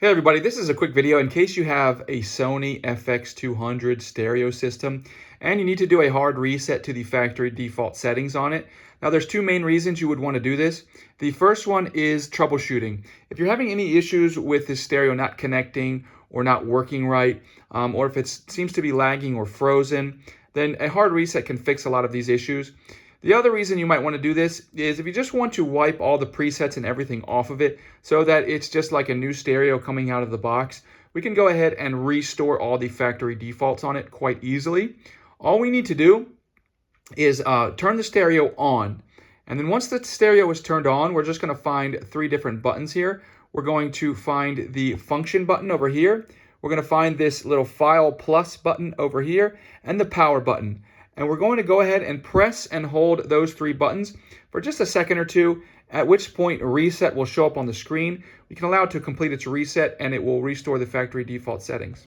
Hey everybody, this is a quick video in case you have a Sony FX200 stereo system and you need to do a hard reset to the factory default settings on it. Now there's two main reasons you would want to do this. The first one is troubleshooting. If you're having any issues with the stereo not connecting or not working right, or if it seems to be lagging or frozen, then a hard reset can fix a lot of these issues. The other reason you might want to do this is if you just want to wipe all the presets and everything off of it so that it's just like a new stereo coming out of the box, we can go ahead and restore all the factory defaults on it quite easily. All we need to do is turn the stereo on. And then once the stereo is turned on, we're just going to find three different buttons here. We're going to find the function button over here. We're going to find this little file plus button over here and the power button. And we're going to go ahead and press and hold those three buttons for just a second or two, at which point reset will show up on the screen. We can allow it to complete its reset and it will restore the factory default settings.